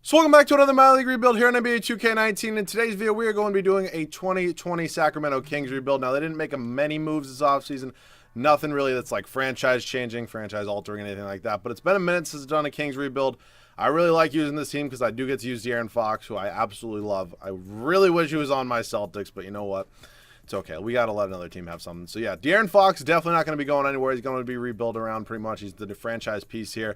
So welcome back to another minor league rebuild here on NBA 2K19. In today's video, we are going to be doing a 2020 Sacramento Kings rebuild. Now, they didn't make many moves this offseason. Nothing really that's like franchise changing, franchise altering, anything like that. But it's been a minute since I've done a Kings rebuild. I really like using this team because I do get to use De'Aaron Fox, who I absolutely love. I really wish he was on my Celtics, but you know what? It's okay. We got to let another team have something. So yeah, De'Aaron Fox definitely not going to be going anywhere. He's going to be rebuilt around pretty much. He's the franchise piece here.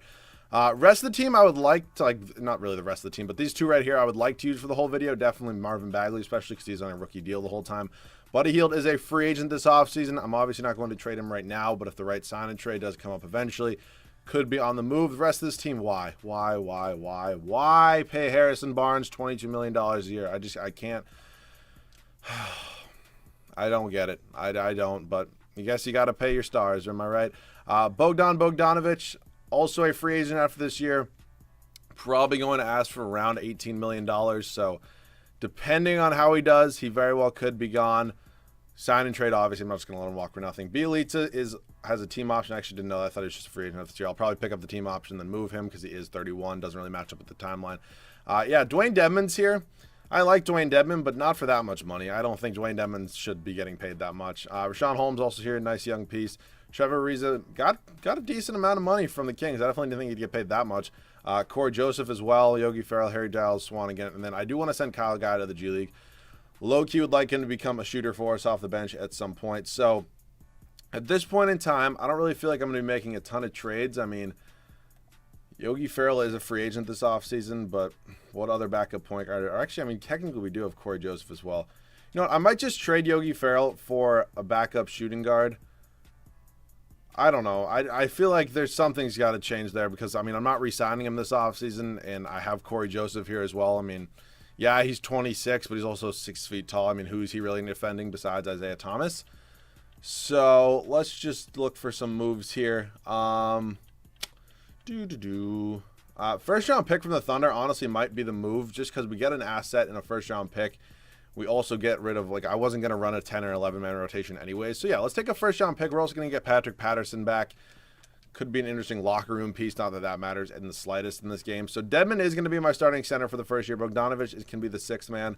Rest of the team, I would like to, not really the rest of the team, but these two right here, I would like to use for the whole video. Definitely Marvin Bagley, especially because he's on a rookie deal the whole time. Buddy Hield is a free agent this offseason. I'm obviously not going to trade him right now, but if the right sign and trade does come up eventually, could be on the move. The rest of this team, why? Why pay Harrison Barnes $22 million a year? I can't. I don't get it. I don't, but I guess you got to pay your stars, am I right? Bogdanovich, also a free agent after this year, probably going to ask for around $18 million. So depending on how he does, he very well could be gone. Sign and trade, obviously, I'm not just going to let him walk for nothing. Bielitsa has a team option. I actually didn't know that. I thought he was just a free agent this year. I'll probably pick up the team option, then move him because he is 31. Doesn't really match up with the timeline. Yeah, Dwayne Dedmon's here. I like Dwayne Dedmon, but not for that much money. I don't think Dwayne Dedmon should be getting paid that much. Rashawn Holmes also here, nice young piece. Trevor Ariza got a decent amount of money from the Kings. I definitely didn't think he'd get paid that much. Corey Joseph as well, Yogi Ferrell, Harry Giles, Swan again. And then I do want to send Kyle Guy to the G League. Low-key would like him to become a shooter for us off the bench at some point. So at this point in time, I don't really feel like I'm going to be making a ton of trades. I mean, Yogi Ferrell is a free agent this offseason, but what other backup point guard? Or actually, I mean, technically we do have Corey Joseph as well. You know what? I might just trade Yogi Ferrell for a backup shooting guard. I don't know. I feel like there's something's got to change there because, I mean, I'm not re-signing him this offseason, and I have Corey Joseph here as well. I mean, yeah, he's 26, but he's also 6 feet tall. I mean, who's he really defending besides Isaiah Thomas? So let's just look for some moves here. First round pick from the Thunder honestly might be the move just because we get an asset in a first round pick. We also get rid of, I wasn't going to run a 10 or 11 man rotation anyways. So yeah, let's take a first round pick. We're also going to get Patrick Patterson back. Could be an interesting locker room piece. Not that that matters in the slightest in this game. So Dedmon is going to be my starting center for the first year. Bogdanovich can be the sixth man.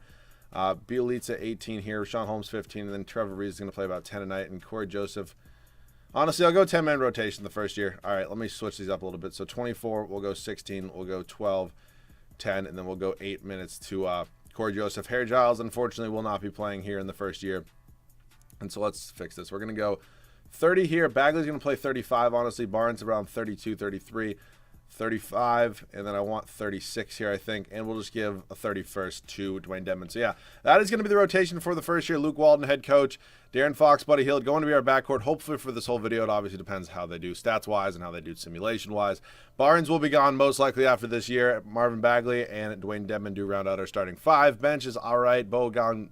Bielitsa 18 here. Rashawn Holmes 15. And then Trevor Ariza is going to play about 10 a night. And Corey Joseph. Honestly, I'll go 10-man rotation the first year. All right, let me switch these up a little bit. So 24, we'll go 16, we'll go 12, 10, and then we'll go 8 minutes to Corey Joseph. Harry Giles, unfortunately, will not be playing here in the first year. And so let's fix this. We're going to go 30 here. Bagley's going to play 35, honestly. Barnes around 32, 33, 35, and then I want 36 here, I think. And we'll just give a 31st to Dwayne Dedmon. So, yeah, that is going to be the rotation for the first year. Luke Walton, head coach. De'Aaron Fox, Buddy Hield, going to be our backcourt. Hopefully for this whole video, it obviously depends how they do stats-wise and how they do simulation-wise. Barnes will be gone most likely after this year. Marvin Bagley and Dwayne Dedmon do round out our starting five. Bench is all right. Bogdanovich,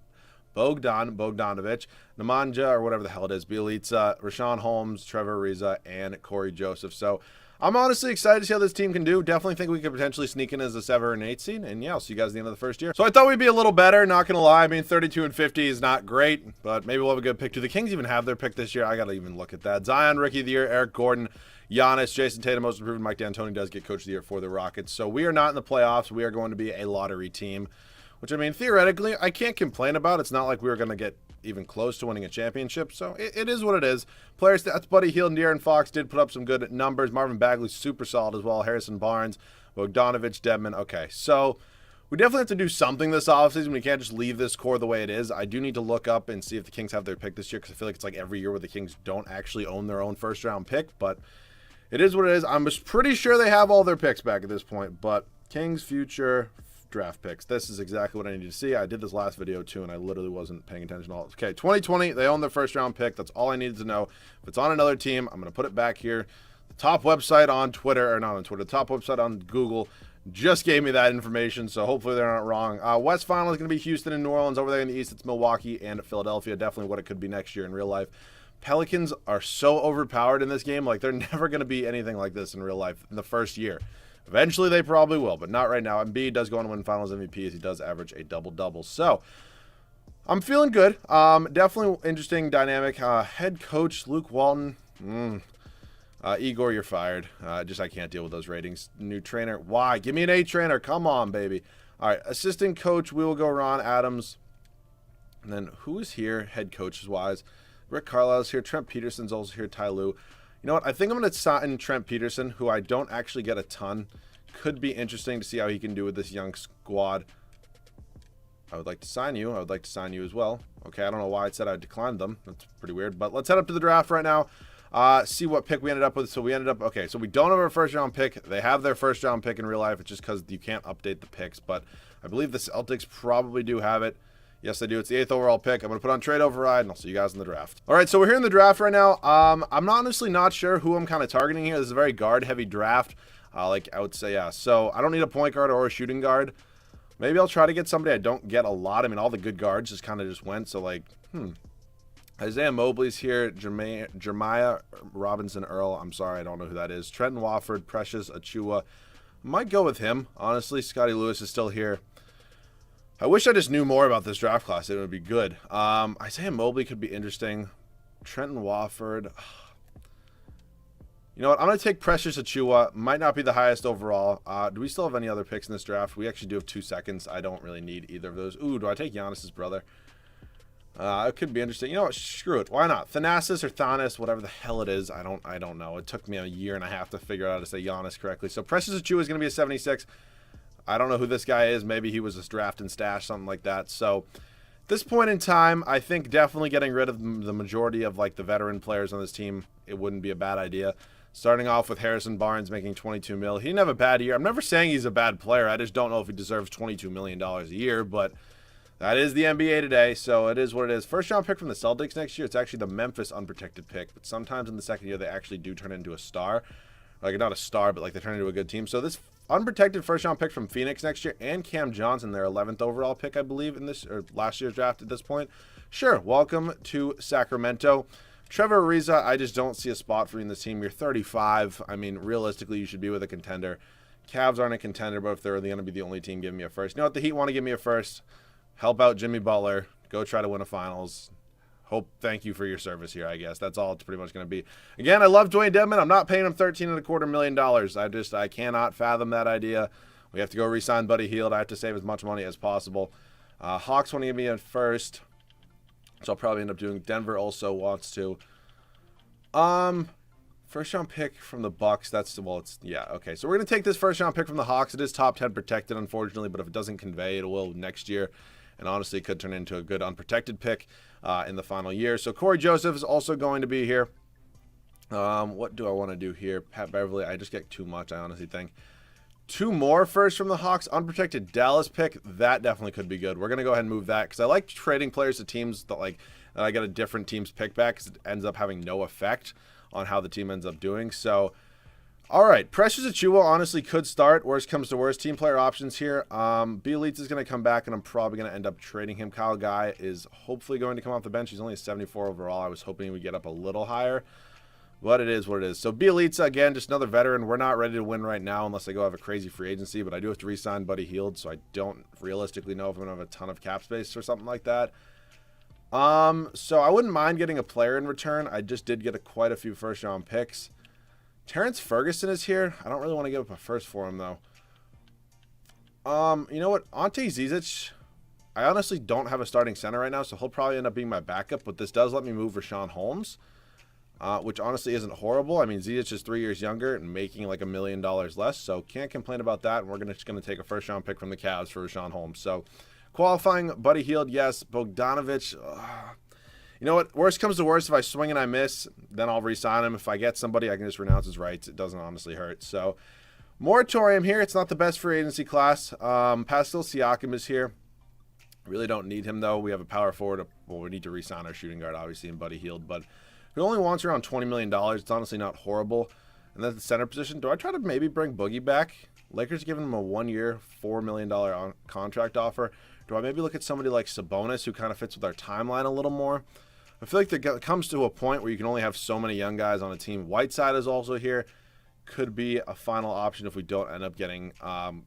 Nemanja, or whatever the hell it is, Bielitsa, Rashawn Holmes, Trevor Ariza, and Corey Joseph. So I'm honestly excited to see how this team can do. Definitely think we could potentially sneak in as a 7 or an 8 seed. And yeah, I'll see you guys at the end of the first year. So I thought we'd be a little better, not going to lie. I mean, 32 and 50 is not great, but maybe we'll have a good pick too. The Kings even have their pick this year. I got to even look at that. Zion, Rookie of the Year, Eric Gordon, Giannis, Jason Tatum, most improved. Mike D'Antoni does get Coach of the Year for the Rockets. So we are not in the playoffs. We are going to be a lottery team, which, I mean, theoretically, I can't complain about. It's not like we were going to get even close to winning a championship, so it is what it is. Player stats, Buddy Hield and De'Aaron Fox did put up some good numbers. Marvin Bagley's super solid as well. Harrison Barnes, Bogdanovich, Dedmon. Okay, so we definitely have to do something this offseason. We can't just leave this core the way it is. I do need to look up and see if the Kings have their pick this year because I feel like it's like every year where the Kings don't actually own their own first-round pick, but it is what it is. I'm just pretty sure they have all their picks back at this point, but Kings future draft picks. This is exactly what I needed to see. I did this last video too, and I literally wasn't paying attention at all. Okay, 2020, they own their first round pick. That's all I needed to know. If it's on another team, I'm going to put it back here. The top website on Twitter, or not on Twitter, the top website on Google just gave me that information, so hopefully they're not wrong. West final is going to be Houston and New Orleans. Over there in the East, it's Milwaukee and Philadelphia. Definitely what it could be next year in real life. Pelicans are so overpowered in this game. Like, they're never going to be anything like this in real life in the first year. Eventually, they probably will, but not right now. Embiid does go on to win Finals MVP as he does average a double-double. So, I'm feeling good. Definitely interesting dynamic. Head coach Luke Walton. Igor, you're fired. I can't deal with those ratings. New trainer. Why? Give me an A trainer. Come on, baby. All right. Assistant coach, we will go Ron Adams. And then who is here head coaches-wise? Rick Carlisle's here. Trent Peterson's also here. Ty Lue. You know what? I think I'm going to sign Trent Peterson, who I don't actually get a ton. Could be interesting to see how he can do with this young squad. I would like to sign you. I would like to sign you as well. Okay, I don't know why it said I declined them. That's pretty weird. But let's head up to the draft right now. See what pick we ended up with. So we ended up, okay, so we don't have our first round pick. They have their first round pick in real life. It's just because you can't update the picks. But I believe the Celtics probably do have it. Yes, they do. It's the 8th overall pick. I'm going to put on trade override, and I'll see you guys in the draft. All right, so we're here in the draft right now. I'm honestly not sure who I'm kind of targeting here. This is a very guard-heavy draft. Like I would say, yeah. So I don't need a point guard or a shooting guard. Maybe I'll try to get somebody I don't get a lot. I mean, all the good guards just kind of just went. So, like, Isaiah Mobley's here. Jeremiah Robinson Earl. I'm sorry, I don't know who that is. Trenton Wofford, Precious Achua. Might go with him. Honestly, Scotty Lewis is still here. I wish I just knew more about this draft class. It would be good. Isaiah Mobley could be interesting. Trenton Wofford. You know what? I'm going to take Precious Achua. Might not be the highest overall. Do we still have any other picks in this draft? We actually do have 2 seconds. I don't really need either of those. Ooh, do I take Giannis's brother? It could be interesting. You know what? Screw it. Why not? Thanasis or Thanis, whatever the hell it is. I don't know. It took me a year and a half to figure out how to say Giannis correctly. So Precious Achua is going to be a 76. I don't know who this guy is. Maybe he was a draft and stash, something like that. So at this point in time, I think definitely getting rid of the majority of like the veteran players on this team, it wouldn't be a bad idea. Starting off with Harrison Barnes making $22 million. He didn't have a bad year. I'm never saying he's a bad player. I just don't know if he deserves $22 million a year, but that is the NBA today, so it is what it is. First round pick from the Celtics next year. It's actually the Memphis unprotected pick, but sometimes in the second year they actually do turn into a star. Like, not a star, but like they turn into a good team. So this unprotected first round pick from Phoenix next year, and Cam Johnson, their 11th overall pick, I believe, in this or last year's draft at this point. Sure, welcome to Sacramento. Trevor Ariza, I just don't see a spot for you in this team. You're 35. I mean, realistically, you should be with a contender. Cavs aren't a contender, but if they're going to be the only team giving me a first. You know what? The Heat want to give me a first. Help out Jimmy Butler. Go try to win a finals. Thank you for your service here, I guess. That's all it's pretty much going to be. Again, I love Dwayne Dedmon. I'm not paying him $13.25 million. I cannot fathom that idea. We have to go re-sign Buddy Hield. I have to save as much money as possible. Hawks want to give me a first. So I'll probably end up doing. Denver also wants to. First round pick from the Bucks. Yeah, okay. So we're going to take this first round pick from the Hawks. It is top 10 protected, unfortunately, but if it doesn't convey, it will next year. And honestly, it could turn into a good unprotected pick in the final year. So Corey Joseph is also going to be here. What do I want to do here? Pat Beverly, I just get too much, I honestly think. 2 more first from the Hawks. Unprotected Dallas pick. That definitely could be good. We're going to go ahead and move that because I like trading players to teams that I get a different team's pick back because it ends up having no effect on how the team ends up doing. So, all right. Precious Achua honestly could start. Worst comes to worst. Team player options here. Bielitsa is going to come back, and I'm probably going to end up trading him. Kyle Guy is hopefully going to come off the bench. He's only a 74 overall. I was hoping he would get up a little higher. But it is what it is. So Bielitsa, again, just another veteran. We're not ready to win right now unless I go have a crazy free agency, but I do have to re-sign Buddy Hield, so I don't realistically know if I'm going to have a ton of cap space or something like that. So I wouldn't mind getting a player in return. I just did get quite a few first-round picks. Terrence Ferguson is here. I don't really want to give up a first for him, though. You know what? Ante Zizic, I honestly don't have a starting center right now, so he'll probably end up being my backup, but this does let me move Rashawn Holmes. Which honestly isn't horrible. I mean, Zizic is 3 years younger and making like $1 million less, so can't complain about that. And we're just going to take a first-round pick from the Cavs for Rashawn Holmes. So qualifying, Buddy Hield, yes. Bogdanovich, you know what? Worst comes to worst, if I swing and I miss, then I'll re-sign him. If I get somebody, I can just renounce his rights. It doesn't honestly hurt. So moratorium here. It's not the best free agency class. Pascal Siakam is here. Really don't need him, though. We have a power forward. Well, we need to re-sign our shooting guard, obviously, in Buddy Hield, but he only wants around $20 million. It's honestly not horrible. And then the center position, do I try to maybe bring Boogie back? Lakers giving him a 1-year, $4 million contract offer. Do I maybe look at somebody like Sabonis, who kind of fits with our timeline a little more? I feel like there comes to a point where you can only have so many young guys on a team. Whiteside is also here. Could be a final option if we don't end up getting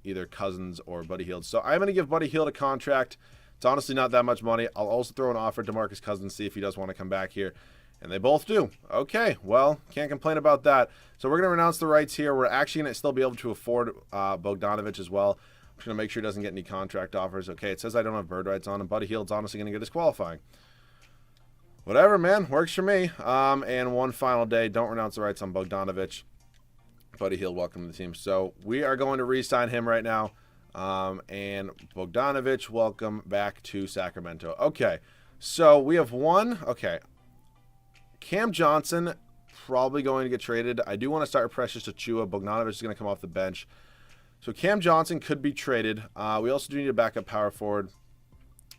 either Cousins or Buddy Hield. So I'm going to give Buddy Hield a contract. It's honestly not that much money. I'll also throw an offer to DeMarcus Cousins, see if he does want to come back here. And they both do. Okay, well, can't complain about that. So we're going to renounce the rights here. We're actually going to still be able to afford Bogdanovich as well. I'm just going to make sure he doesn't get any contract offers. Okay, it says I don't have bird rights on him. Buddy Hield's honestly going to get disqualifying. Whatever, man. Works for me. And one final day. Don't renounce the rights on Bogdanovich. Buddy Hield, welcome to the team. So we are going to re-sign him right now. And Bogdanovich, welcome back to Sacramento. Okay, so we have one. Okay. Cam Johnson probably going to get traded. I do want to start Precious Achiuwa. Bogdanovich is going to come off the bench. So Cam Johnson could be traded. We also do need a backup power forward.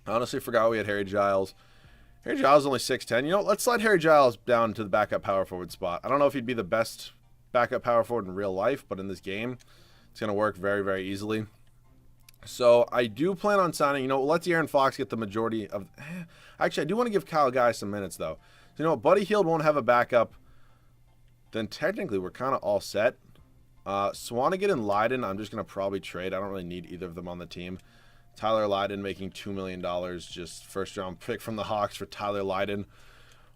I honestly forgot we had Harry Giles. Harry Giles is only 6'10". You know, let's slide Harry Giles down to the backup power forward spot. I don't know if he'd be the best backup power forward in real life, but in this game, it's going to work very, very easily. So I do plan on signing, let's Aaron Fox get the majority of... Actually, I do want to give Kyle Guy some minutes, though. So, Buddy Hield won't have a backup. Then technically, we're kind of all set. Swanigan and Leiden, I'm just going to probably trade. I don't really need either of them on the team. Tyler Leiden making $2 million. Just first-round pick from the Hawks for Tyler Leiden.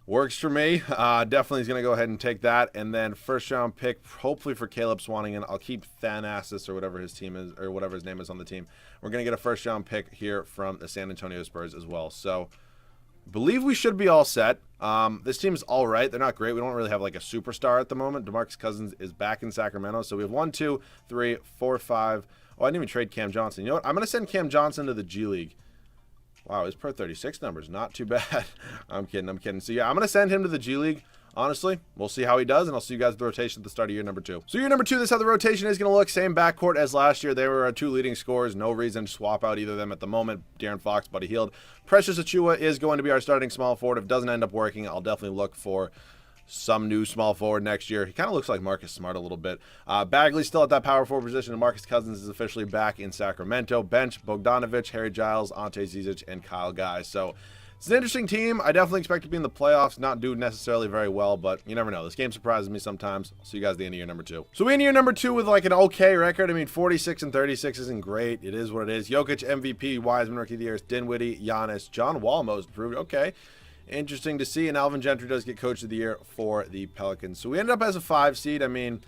Works for me. Definitely is going to go ahead and take that. And then first-round pick, hopefully for Caleb Swanigan. I'll keep Thanasis or whatever his team is, or whatever his name is on the team. We're going to get a first-round pick here from the San Antonio Spurs as well. So, believe we should be all set. This team is all right. They're not great. We don't really have like a superstar at the moment. DeMarcus Cousins is back in Sacramento. So we have 1, 2, 3, 4, 5. Oh, I didn't even trade Cam Johnson. You know what? I'm going to send Cam Johnson to the G League. Wow, his per 36 numbers, not too bad. I'm kidding. So yeah, I'm going to send him to the G League. Honestly, we'll see how he does, and I'll see you guys at the rotation at the start of year number 2. So year number 2, this is how the rotation is going to look. Same backcourt as last year. They were our 2 leading scorers. No reason to swap out either of them at the moment. De'Aaron Fox, Buddy Hield. Precious Achiuwa is going to be our starting small forward. If it doesn't end up working, I'll definitely look for some new small forward next year. He kind of looks like Marcus Smart a little bit. Bagley's still at that power forward position, and Marcus Cousins is officially back in Sacramento. Bench, Bogdanovich, Harry Giles, Ante Zizic, and Kyle Guy. So it's an interesting team. I definitely expect to be in the playoffs. Not do necessarily very well, but you never know. This game surprises me sometimes. I'll see you guys at the end of year number 2. So we end year number 2 with like an okay record. I mean, 46 and 36 isn't great. It is what it is. Jokic, MVP, Wiseman, Rookie of the Year, Dinwiddie, Giannis, John Wall most improved. Okay. Interesting to see. And Alvin Gentry does get Coach of the Year for the Pelicans. So we ended up as a 5 seed. I mean,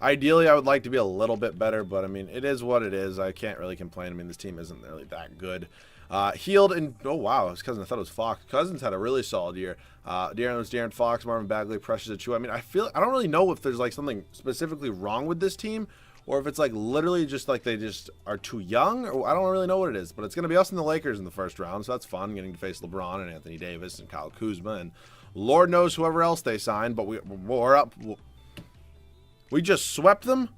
ideally, I would like to be a little bit better, but I mean, it is what it is. I can't really complain. I mean, this team isn't really that good. Hield and oh wow, his cousin, I thought it was Fox. Cousins had a really solid year. De'Aaron Fox, Marvin Bagley, Precious Achiuwa. I mean, I don't really know if there's like something specifically wrong with this team, or if it's like literally just like they just are too young, or I don't really know what it is. But it's gonna be us and the Lakers in the first round, so that's fun, getting to face LeBron and Anthony Davis and Kyle Kuzma and Lord knows whoever else they signed. But we're up. We just swept them.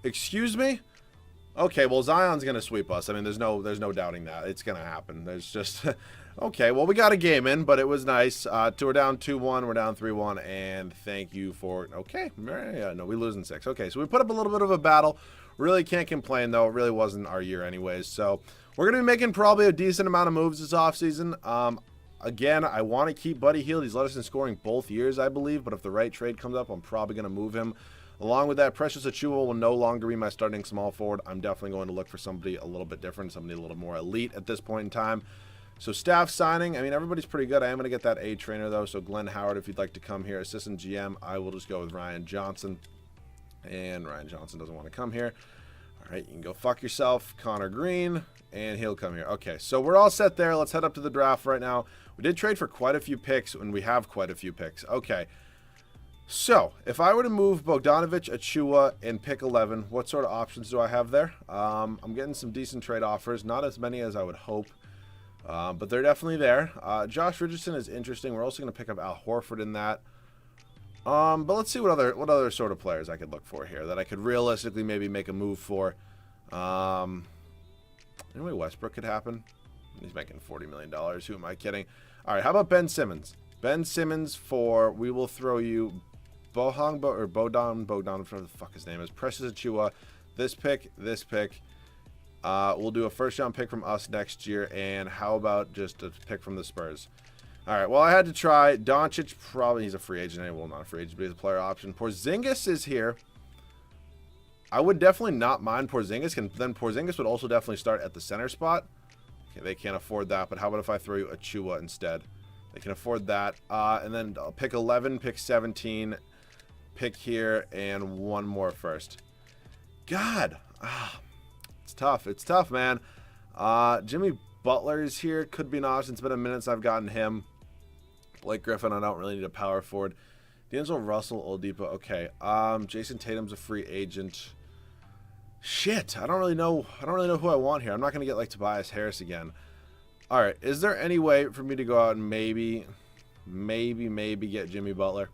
Excuse me. Okay, well, Zion's going to sweep us. I mean, there's no doubting that. It's going to happen. There's just... Okay, well, we got a game in, but it was nice. We're down 2-1. We're down 3-1, and thank you for... Okay, yeah, no, we lose in 6. Okay, so we put up a little bit of a battle. Really can't complain, though. It really wasn't our year anyways. So we're going to be making probably a decent amount of moves this offseason. Again, I want to keep Buddy Hield. He's led us in scoring both years, I believe, but if the right trade comes up, I'm probably going to move him. Along with that, Precious Achiuwa will no longer be my starting small forward. I'm definitely going to look for somebody a little bit different, somebody a little more elite at this point in time. So staff signing, I mean, everybody's pretty good. I am going to get that A trainer, though. So Glenn Howard, if you'd like to come here. Assistant GM, I will just go with Ryan Johnson. And Ryan Johnson doesn't want to come here. All right, you can go fuck yourself. Connor Green, and he'll come here. Okay, so we're all set there. Let's head up to the draft right now. We did trade for quite a few picks, and we have quite a few picks. Okay. So, if I were to move Bogdanovich, Achiuwa, and pick 11, what sort of options do I have there? I'm getting some decent trade offers, not as many as I would hope, but they're definitely there. Josh Richardson is interesting. We're also going to pick up Al Horford in that. But let's see what other sort of players I could look for here that I could realistically maybe make a move for. Anyway, Westbrook could happen. He's making $40 million. Who am I kidding? All right, how about Ben Simmons? Ben Simmons for, we will throw you Bodon, whatever the fuck his name is, Precious Achiuwa, this pick. We'll do a first-round pick from us next year, and how about just a pick from the Spurs? All right, well, I had to try. Doncic, probably he's a free agent. Well, not a free agent, but he's a player option. Porzingis is here. I would definitely not mind Porzingis, and then Porzingis would also definitely start at the center spot. Okay, they can't afford that, but how about if I throw you Achiuwa instead? They can afford that. And then I'll pick 11, pick 17, pick here, and one more first. God, it's tough. It's tough, man. Jimmy Butler is here. Could be an option. It's been a minute since I've gotten him. Blake Griffin, I don't really need a power forward. D'Angelo Russell, Oladipo. Okay. Jason Tatum's a free agent. Shit, I don't really know who I want here. I'm not gonna get like Tobias Harris again. All right, is there any way for me to go out and maybe get Jimmy Butler?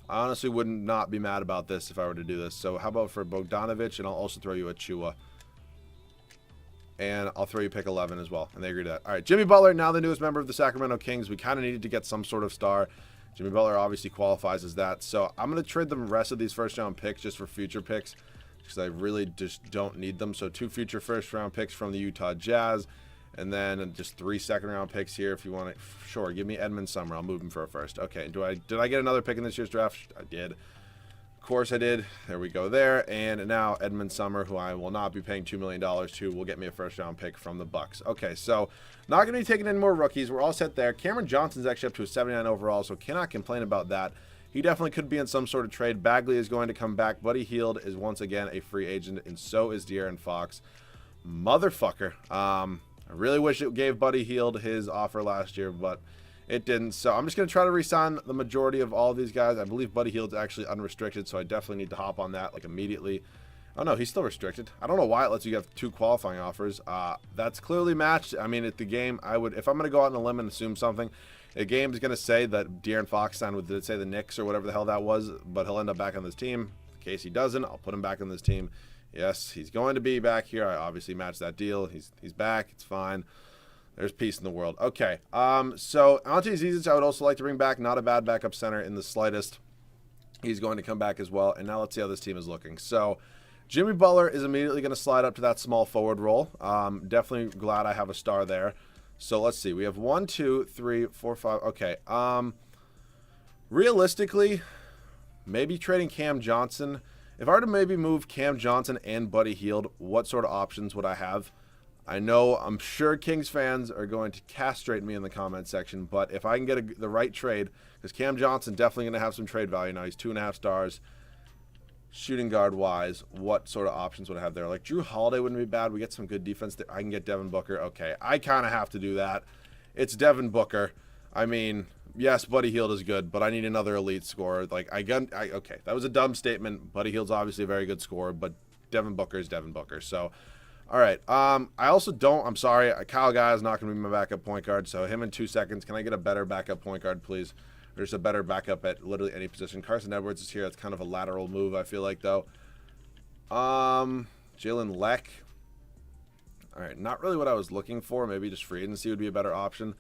I honestly would not be mad about this if I were to do this. So how about for Bogdanovich, and I'll also throw you a Chua. And I'll throw you pick 11 as well. And they agree to that. All right, Jimmy Butler, now the newest member of the Sacramento Kings. We kind of needed to get some sort of star. Jimmy Butler obviously qualifies as that. So I'm going to trade the rest of these first-round picks just for future picks because I really just don't need them. So 2 future first-round picks from the Utah Jazz. And then just 3 second-round picks here if you want it. Sure, give me Edmund Sumner. I'll move him for a first. Okay, did I get another pick in this year's draft? I did. Of course I did. There we go there. And now Edmund Sumner, who I will not be paying $2 million to, will get me a first-round pick from the Bucks. Okay, so not going to be taking in more rookies. We're all set there. Cameron Johnson's actually up to a 79 overall, so cannot complain about that. He definitely could be in some sort of trade. Bagley is going to come back. Buddy Hield is once again a free agent, and so is De'Aaron Fox. Motherfucker. I really wish it gave Buddy Hield his offer last year, but it didn't. So I'm just going to try to re-sign the majority of all these guys. I believe Buddy Hield's actually unrestricted, so I definitely need to hop on that like immediately. Oh, no, he's still restricted. I don't know why it lets you have 2 qualifying offers. That's clearly matched. I mean, at the game, if I'm going to go out on a limb and assume something, the game is going to say that De'Aaron Fox signed with, did it say the Knicks or whatever the hell that was, but he'll end up back on this team. In case he doesn't, I'll put him back on this team. Yes, he's going to be back here. I obviously matched that deal. He's back. It's fine. There's peace in the world. Okay, so Ante Zizic I would also like to bring back. Not a bad backup center in the slightest. He's going to come back as well. And now let's see how this team is looking. So Jimmy Butler is immediately going to slide up to that small forward role. Definitely glad I have a star there. So let's see. We have 1, 2, 3, 4, 5. Okay. Realistically, maybe trading Cam Johnson. If I were to maybe move Cam Johnson and Buddy Hield, what sort of options would I have? I'm sure Kings fans are going to castrate me in the comment section, but if I can get the right trade, because Cam Johnson definitely going to have some trade value now. He's 2.5 stars. Shooting guard wise, what sort of options would I have there? Like Drew Holiday wouldn't be bad. We get some good defense there. I can get Devin Booker. Okay, I kind of have to do that. It's Devin Booker. I mean, yes, Buddy Hield is good, but I need another elite scorer. Like okay, that was a dumb statement. Buddy Hield's obviously a very good scorer, but Devin Booker is Devin Booker. So, all right. I also don't. I'm sorry, Kyle Guy is not going to be my backup point guard. So him in 2 seconds. Can I get a better backup point guard, please? There's a better backup at literally any position. Carson Edwards is here. That's kind of a lateral move, I feel like, though. Jalen Leck. All right, not really what I was looking for. Maybe just free agency would be a better option.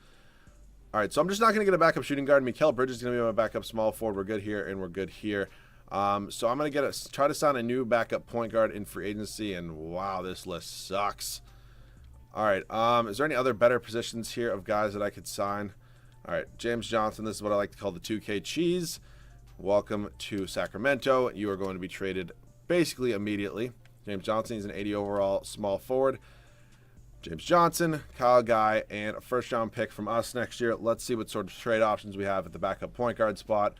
All right, so I'm just not going to get a backup shooting guard. Mikal Bridges is going to be my backup small forward. We're good here, and we're good here. So I'm going to try to sign a new backup point guard in free agency, and wow, this list sucks. All right, is there any other better positions here of guys that I could sign? All right, James Johnson, this is what I like to call the 2K cheese. Welcome to Sacramento. You are going to be traded basically immediately. James Johnson is an 80 overall small forward. James Johnson, Kyle Guy, and a first-round pick from us next year. Let's see what sort of trade options we have at the backup point guard spot,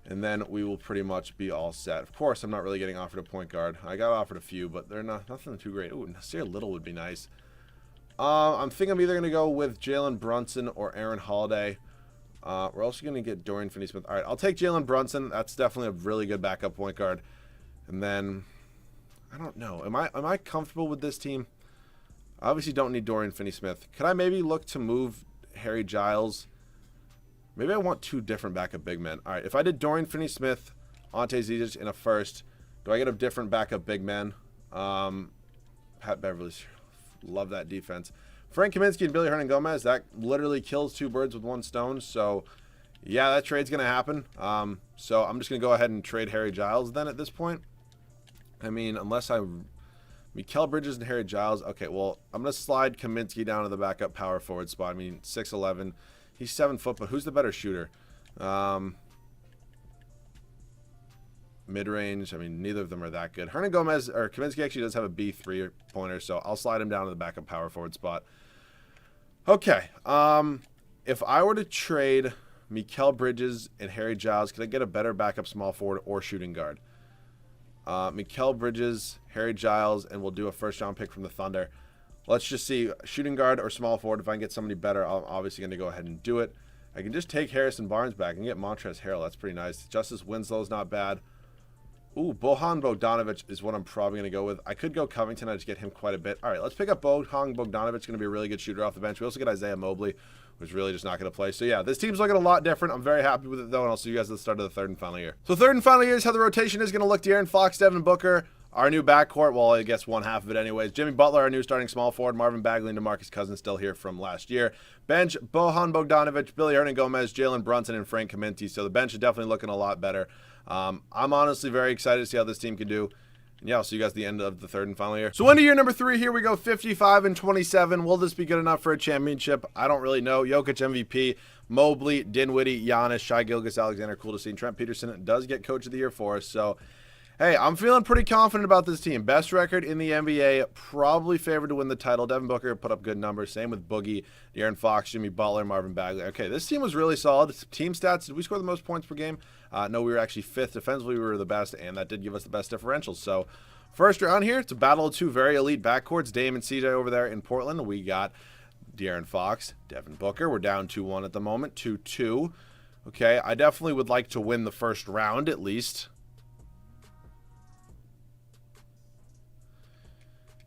and then we will pretty much be all set. Of course, I'm not really getting offered a point guard. I got offered a few, but they're nothing too great. Ooh, Nasir Little would be nice. I'm thinking I'm either going to go with Jalen Brunson or Aaron Holiday. We're also going to get Dorian Finney-Smith. All right, I'll take Jalen Brunson. That's definitely a really good backup point guard. And then, I don't know. Am I comfortable with this team? I obviously don't need Dorian Finney-Smith. Could I maybe look to move Harry Giles? Maybe I want 2 different backup big men. All right, if I did Dorian Finney-Smith, Ante Zizic in a first, do I get a different backup big men? Pat Beverly's. Love that defense. Frank Kaminsky and Billy Hernangomez, that literally kills 2 birds with 1 stone. So, yeah, that trade's going to happen. So I'm just going to go ahead and trade Harry Giles then at this point. I mean, unless Mikal Bridges and Harry Giles. Okay, well, I'm going to slide Kaminsky down to the backup power forward spot. I mean, 6'11". He's 7 foot, but who's the better shooter? Mid-range, I mean, neither of them are that good. Hernangomez, or Kaminsky actually does have a B 3-pointer, so I'll slide him down to the backup power forward spot. Okay, if I were to trade Mikal Bridges and Harry Giles. Could I get a better backup small forward or shooting guard? Mikal Bridges, Harry Giles, and we'll do a first-round pick from the Thunder. Let's just see, shooting guard or small forward. If I can get somebody better, I'm obviously going to go ahead and do it. I can just take Harrison Barnes back and get Montrezl Harrell. That's pretty nice. Justice Winslow's not bad. Ooh, Bojan Bogdanovic is what I'm probably going to go with. I could go Covington. I just get him quite a bit. All right, let's pick up Bojan Bogdanovic. Going to be a really good shooter off the bench. We also get Isaiah Mobley, who's really just not going to play. So, yeah, this team's looking a lot different. I'm very happy with it, though, and I'll see you guys at the start of the third and final year. So, third and final year is how the rotation is going to look. De'Aaron Fox, Devin Booker, our new backcourt. Well, I guess one half of it anyways. Jimmy Butler, our new starting small forward. Marvin Bagley and DeMarcus Cousins still here from last year. Bench, Bojan Bogdanovic, Billy Hernangomez, Jalen Brunson, and Frank Kaminsky. So, the bench is definitely looking a lot better. I'm honestly very excited to see how this team can do. And yeah, I'll see you guys at the end of the third and final year. So into year number 3, here we go, 55-27. Will this be good enough for a championship? I don't really know. Jokic MVP, Mobley, Dinwiddie, Giannis, Shai Gilgeous-Alexander, cool to see. And Trent Peterson does get Coach of the Year for us. So, hey, I'm feeling pretty confident about this team. Best record in the NBA, probably favored to win the title. Devin Booker put up good numbers. Same with Boogie, De'Aaron Fox, Jimmy Butler, Marvin Bagley. Okay, this team was really solid. Team stats, did we score the most points per game? No, we were actually 5th. Defensively, we were the best, and that did give us the best differentials. So, first round here, it's a battle of 2 very elite backcourts. Dame and CJ over there in Portland. We got De'Aaron Fox, Devin Booker. We're down 2-1 at the moment, 2-2. Okay, I definitely would like to win the first round at least.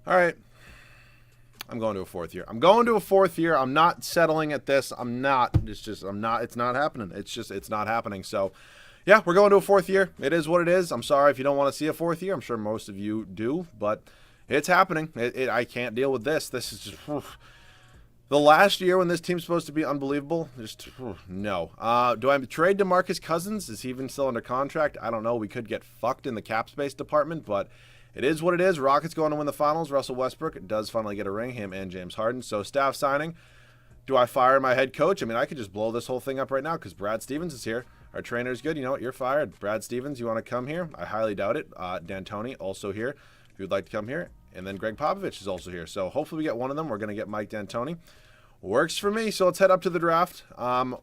All right. I'm going to a 4th year. I'm going to a 4th year. I'm not settling at this. I'm not. It's not happening. It's not happening. So, yeah, we're going to a 4th year. It is what it is. I'm sorry if you don't want to see a 4th year. I'm sure most of you do, but it's happening. I can't deal with this. This is just the last year when this team's supposed to be unbelievable. Just no. Do I trade DeMarcus Cousins? Is he even still under contract? I don't know. We could get fucked in the cap space department, but it is what it is. Rockets going to win the finals. Russell Westbrook does finally get a ring, him and James Harden. So, staff signing. Do I fire my head coach? I mean, I could just blow this whole thing up right now because Brad Stevens is here. Our trainer's good. You know what? You're fired. Brad Stevens, you want to come here? I highly doubt it. D'Antoni, also here, if you'd like to come here. And then Greg Popovich is also here. So, hopefully we get one of them. We're going to get Mike D'Antoni. Works for me. So, let's head up to the draft.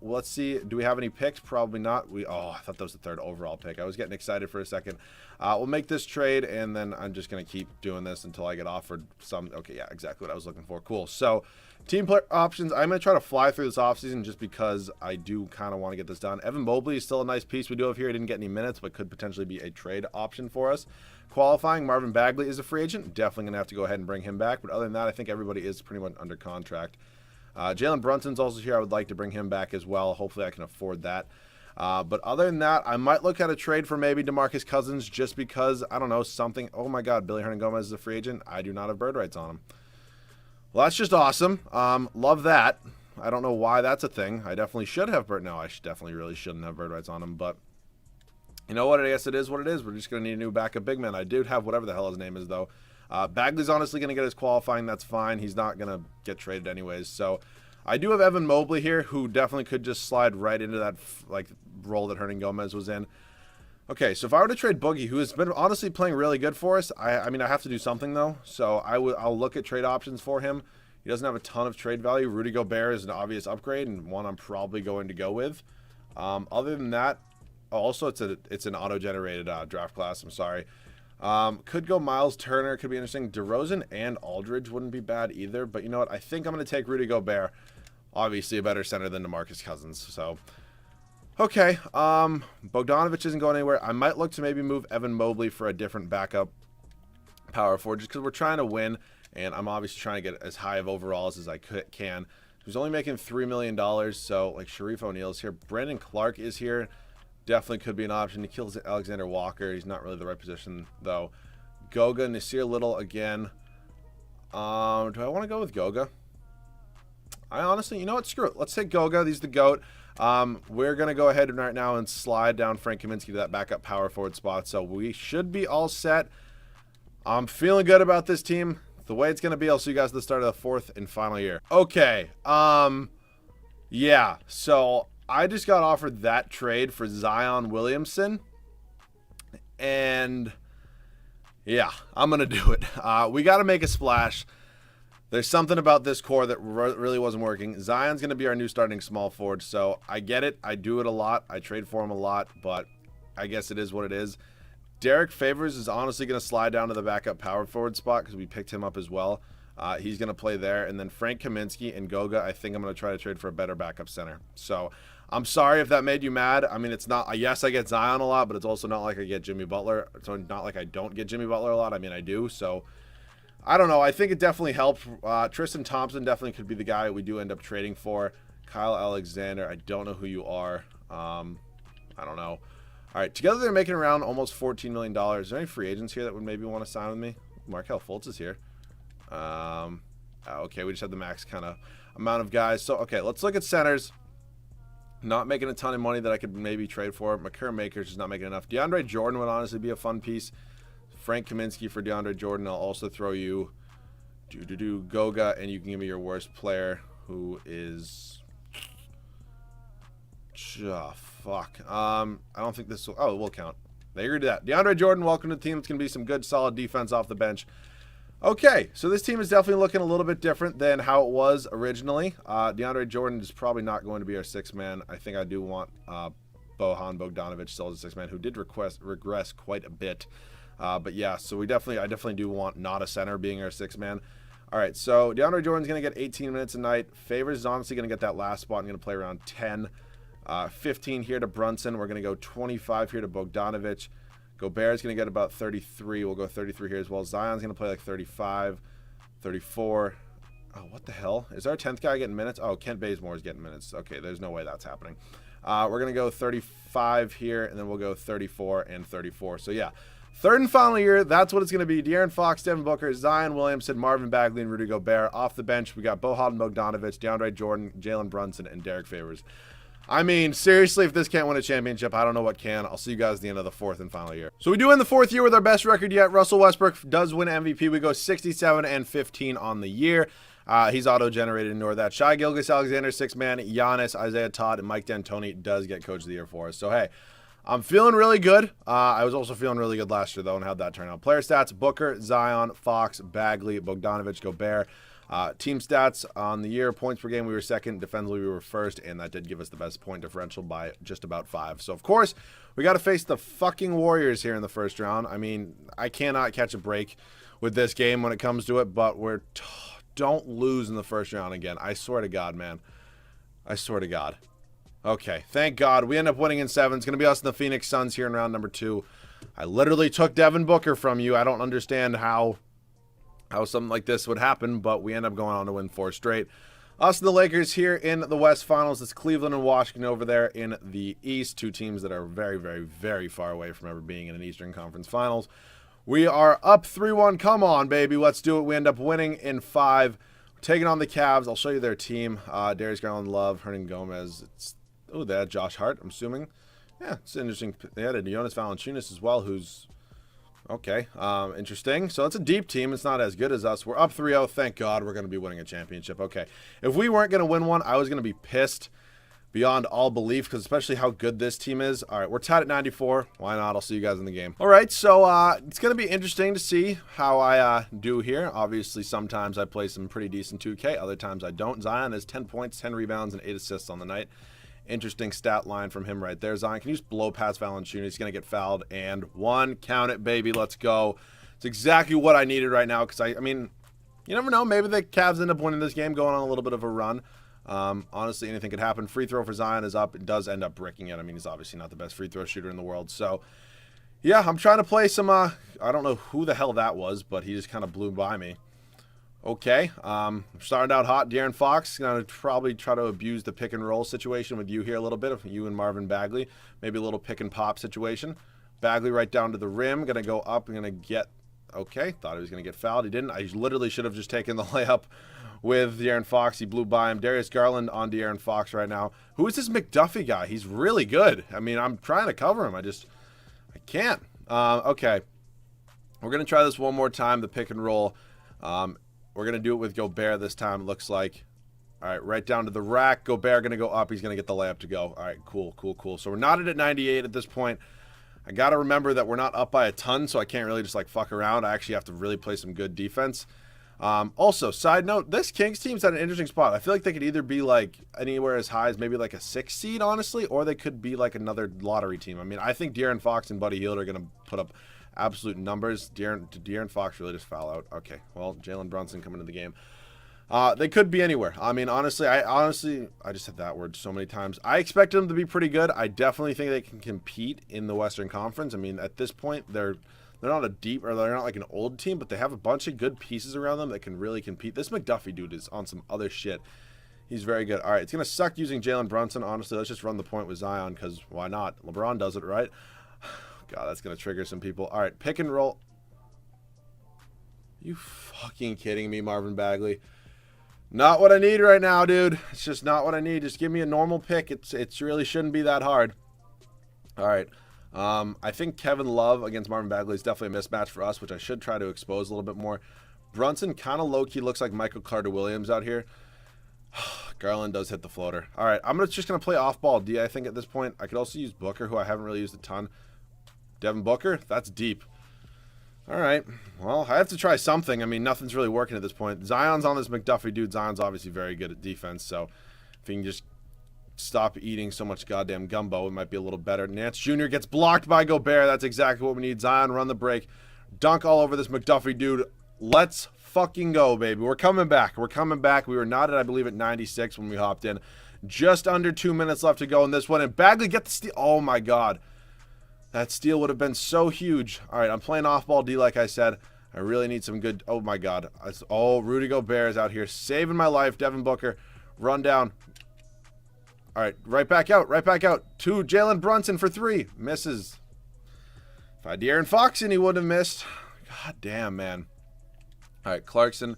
Let's see. Do we have any picks? Probably not. I thought that was the 3rd overall pick. I was getting excited for a second. We'll make this trade, and then I'm just going to keep doing this until I get offered some. Okay, yeah, exactly what I was looking for. Cool. So, team player options. I'm going to try to fly through this offseason just because I do kind of want to get this done. Evan Mobley is still a nice piece we do have here. He didn't get any minutes, but could potentially be a trade option for us. Qualifying, Marvin Bagley is a free agent. Definitely going to have to go ahead and bring him back. But other than that, I think everybody is pretty much under contract. Jalen Brunson's also here. I would like to bring him back as well. Hopefully I can afford that. But other than that, I might look at a trade for maybe DeMarcus Cousins just because, I don't know, something. Oh, my God, Billy Hernangomez is a free agent. I do not have bird rights on him. Well, that's just awesome. Love that. I don't know why that's a thing. I definitely should have bird. No, I definitely really shouldn't have bird rights on him. But you know what? I guess it is what it is. We're just going to need a new backup big man. I do have whatever the hell his name is, though. Bagley's honestly going to get his qualifying. That's fine. He's not going to get traded anyways. So I do have Evan Mobley here, who definitely could just slide right into that role that Hernangomez was in. Okay, so if I were to trade Boogie, who has been honestly playing really good for us, I mean, I have to do something, though. So I'll look at trade options for him. He doesn't have a ton of trade value. Rudy Gobert is an obvious upgrade and one I'm probably going to go with. Other than that, also it's an auto-generated draft class. I'm sorry. Could go Miles Turner. Could be interesting. DeRozan and Aldridge wouldn't be bad either. But you know what? I think I'm going to take Rudy Gobert. Obviously a better center than DeMarcus Cousins. So, okay. Bogdanovic isn't going anywhere. I might look to maybe move Evan Mobley for a different backup power forward just because we're trying to win. And I'm obviously trying to get as high of overalls as I can. He's only making $3 million. So, like, Sharif O'Neal's here. Brandon Clark is here. Definitely could be an option. He kills Alexander Walker. He's not really the right position, though. Goga, Nasir Little again. Do I want to go with Goga? I honestly, you know what? Screw it. Let's take Goga. He's the GOAT. We're going to go ahead right now and slide down Frank Kaminsky to that backup power forward spot. So we should be all set. I'm feeling good about this team. The way it's going to be, I'll see you guys at the start of the 4th and final year. Okay. Yeah. So I just got offered that trade for Zion Williamson. And yeah, I'm going to do it. We got to make a splash. There's something about this core that really wasn't working. Zion's going to be our new starting small forward, so I get it. I do it a lot. I trade for him a lot, but I guess it is what it is. Derek Favors is honestly going to slide down to the backup power forward spot because we picked him up as well. He's going to play there. And then Frank Kaminsky and Goga, I think I'm going to try to trade for a better backup center. So I'm sorry if that made you mad. I mean, it's not, yes, I get Zion a lot, but it's also not like I get Jimmy Butler. It's not like I don't get Jimmy Butler a lot. I mean, I do. So I don't know. I think it definitely helped. Tristan Thompson definitely could be the guy we do end up trading for. Kyle Alexander, I don't know who you are. I don't know. All right, together they're making around almost $14 million. Is there any free agents here that would maybe want to sign with me? Markelle Fultz is here. Okay, we just have the max kind of amount of guys. So, okay, let's look at centers. Not making a ton of money that I could maybe trade for. Makur Maker's just not making enough. DeAndre Jordan would honestly be a fun piece. Frank Kaminsky for DeAndre Jordan. I'll also throw you Goga, and you can give me your worst player, who is... Oh, fuck. I don't think this will... Oh, it will count. They agreed to that. DeAndre Jordan, welcome to the team. It's going to be some good, solid defense off the bench. Okay, so this team is definitely looking a little bit different than how it was originally. DeAndre Jordan is probably not going to be our sixth man. I think I do want Bojan Bogdanovic still as a sixth man, who did regress quite a bit. But yeah, so I definitely do want not a center being our sixth man. All right, so DeAndre Jordan's going to get 18 minutes a night. Favors is honestly going to get that last spot and going to play around 10. 15 here to Brunson. We're going to go 25 here to Bogdanovic. Gobert's going to get about 33. We'll go 33 here as well. Zion's going to play like 35, 34. Oh, what the hell? Is our 10th guy getting minutes? Oh, Kent Bazemore is getting minutes. Okay, there's no way that's happening. We're going to go 35 here, and then we'll go 34 and 34. So, yeah, third and final year, that's what it's going to be. De'Aaron Fox, Devin Booker, Zion Williamson, Marvin Bagley, and Rudy Gobert. Off the bench, we got Bojan Bogdanovic, DeAndre Jordan, Jalen Brunson, and Derek Favors. I mean, seriously, if this can't win a championship, I don't know what can. I'll see you guys at the end of the fourth and final year. So we do end the fourth year with our best record yet. Russell Westbrook does win MVP. We go 67 and 15 on the year. He's auto-generated. Ignore that. Shai Gilgeous-Alexander, six-man. Giannis, Isaiah Todd, and Mike D'Antoni does get Coach of the Year for us. So, hey, I'm feeling really good. I was also feeling really good last year, though, and how'd that turn out? Player stats, Booker, Zion, Fox, Bagley, Bogdanovic, Gobert. Team stats on the year, points per game, we were second. Defensively, we were first, and that did give us the best point differential by just about 5. So, of course, we got to face the fucking Warriors here in the first round. I mean, I cannot catch a break with this game when it comes to it, but don't lose in the first round again. I swear to God, man. I swear to God. Okay, thank God. We end up winning in 7. It's going to be us and the Phoenix Suns here in round number 2. I literally took Devin Booker from you. I don't understand how something like this would happen, but we end up going on to win 4 straight. Us and the Lakers here in the West Finals. It's Cleveland and Washington over there in the East. 2 teams that are very, very, very far away from ever being in an Eastern Conference Finals. We are up 3-1. Come on, baby. Let's do it. We end up winning in 5. Taking on the Cavs. I'll show you their team. Darius Garland-Love, Hernan Gomez. They had Josh Hart, I'm assuming. Yeah, it's interesting. They had a Jonas Valanciunas as well, who's... Okay, interesting. So it's a deep team. It's not as good as us. We're up 3-0. Thank God we're going to be winning a championship. Okay, if we weren't going to win one, I was going to be pissed beyond all belief, because especially how good this team is. All right, we're tied at 94. Why not? I'll see you guys in the game. All right, so it's going to be interesting to see how I do here. Obviously, sometimes I play some pretty decent 2K. Other times I don't. Zion has 10 points, 10 rebounds, and 8 assists on the night. Interesting stat line from him right there. Zion, can you just blow past Valanciunas? He's going to get fouled. And 1. Count it, baby. Let's go. It's exactly what I needed right now, because, I mean, you never know. Maybe the Cavs end up winning this game, going on a little bit of a run. Honestly, anything could happen. Free throw for Zion is up. It does end up bricking it. I mean, he's obviously not the best free throw shooter in the world. So, yeah, I'm trying to play some, I don't know who the hell that was, but he just kind of blew by me. Okay, started out hot. De'Aaron Fox going to probably try to abuse the pick and roll situation with you here a little bit, you and Marvin Bagley. Maybe a little pick and pop situation. Bagley right down to the rim, going to go up and going to get, okay, thought he was going to get fouled. He didn't. I literally should have just taken the layup with De'Aaron Fox. He blew by him. Darius Garland on De'Aaron Fox right now. Who is this McDuffie guy? He's really good. I mean, I'm trying to cover him. I can't. Okay, we're going to try this one more time, the pick and roll. We're going to do it with Gobert this time, it looks like. All right, right down to the rack. Gobert going to go up. He's going to get the layup to go. All right, cool. So we're knotted at 98 at this point. I got to remember that we're not up by a ton, so I can't really just, fuck around. I actually have to really play some good defense. Also, side note, this Kings team's at an interesting spot. I feel like they could either be like anywhere as high as maybe like a 6 seed, honestly, or they could be like another lottery team. I mean, I think De'Aaron Fox and Buddy Hield are going to put up absolute numbers. De'Aaron Fox really just foul out. Okay, well, Jalen Brunson coming into the game. They could be anywhere. I mean, honestly, I just said that word so many times. I expect them to be pretty good. I definitely think they can compete in the Western Conference. I mean, at this point, they're not a deep, or they're not like an old team, but they have a bunch of good pieces around them that can really compete. This McDuffie dude is on some other shit. He's very good. All right, it's going to suck using Jalen Brunson, honestly. Let's just run the point with Zion, because why not? LeBron does it, right? God, that's going to trigger some people. All right, pick and roll. You fucking kidding me, Marvin Bagley? Not what I need right now, dude. It's just not what I need. Just give me a normal pick. It's really shouldn't be that hard. All right. I think Kevin Love against Marvin Bagley is definitely a mismatch for us, which I should try to expose a little bit more. Brunson kind of low-key looks like Michael Carter-Williams out here. Garland does hit the floater. All right, I'm just going to play off-ball D, I think, at this point. I could also use Booker, who I haven't really used a ton. Devin Booker? That's deep. All right. Well, I have to try something. I mean, nothing's really working at this point. Zion's on this McDuffie dude. Zion's obviously very good at defense, so if he can just stop eating so much goddamn gumbo, it might be a little better. Nance Jr. gets blocked by Gobert. That's exactly what we need. Zion, run the break. Dunk all over this McDuffie dude. Let's fucking go, baby. We're coming back. We're coming back. We were not at, I believe, at 96 when we hopped in. Just under 2 minutes left to go in this one. And Bagley get the steal. Oh, my God. That steal would have been so huge. All right, I'm playing off-ball D like I said. I really need some good... Oh, my God. Oh, Rudy Gobert is out here saving my life. Devin Booker, run down. All right, right back out, right back out. To Jalen Brunson for 3. Misses. If I had De'Aaron Fox in, he would have missed. God damn, man. All right, Clarkson.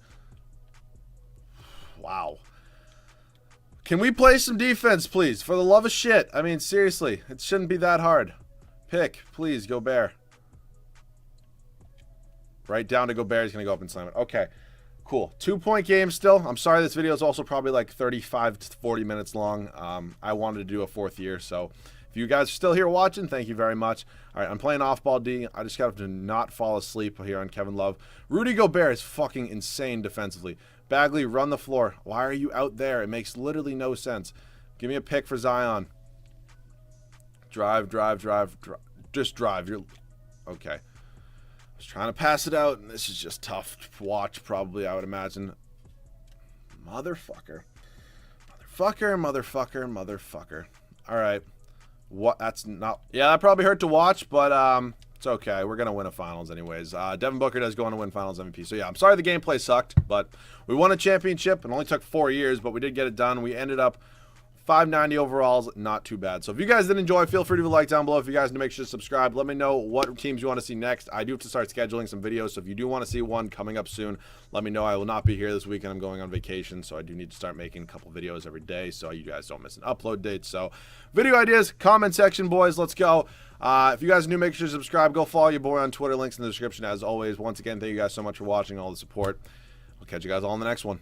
Wow. Can we play some defense, please? For the love of shit. I mean, seriously, it shouldn't be that hard. Pick, please, Gobert. Right down to Gobert. He's going to go up and slam it. Okay. Cool. 2-point game still. I'm sorry this video is also probably like 35 to 40 minutes long. I wanted to do a 4th year, so if you guys are still here watching, thank you very much. All right, I'm playing off-ball D. I just got to not fall asleep here on Kevin Love. Rudy Gobert is fucking insane defensively. Bagley, run the floor. Why are you out there? It makes literally no sense. Give me a pick for Zion. Drive, drive, drive, drive. Just drive. You're okay. I was trying to pass it out, and this is just tough to watch, probably, I would imagine. Motherfucker. Motherfucker, motherfucker, motherfucker. All right. What? That's not... Yeah, that probably hurt to watch, but it's okay. We're going to win a finals anyways. Devin Booker does go on to win finals MVP. So, yeah, I'm sorry the gameplay sucked, but we won a championship. It only took 4 years, but we did get it done. We ended up 590 overalls, not too bad. So if you guys did enjoy, feel free to leave a like down below. If you guys need to make sure to subscribe, let me know what teams you want to see next. I do have to start scheduling some videos, so if you do want to see one coming up soon, let me know. I will not be here this weekend. I'm going on vacation, so I do need to start making a couple videos every day so you guys don't miss an upload date. So video ideas, comment section, boys. Let's go. If you guys are new, make sure to subscribe. Go follow your boy on Twitter. Links in the description as always. Once again, thank you guys so much for watching, all the support. I'll catch you guys all in the next one.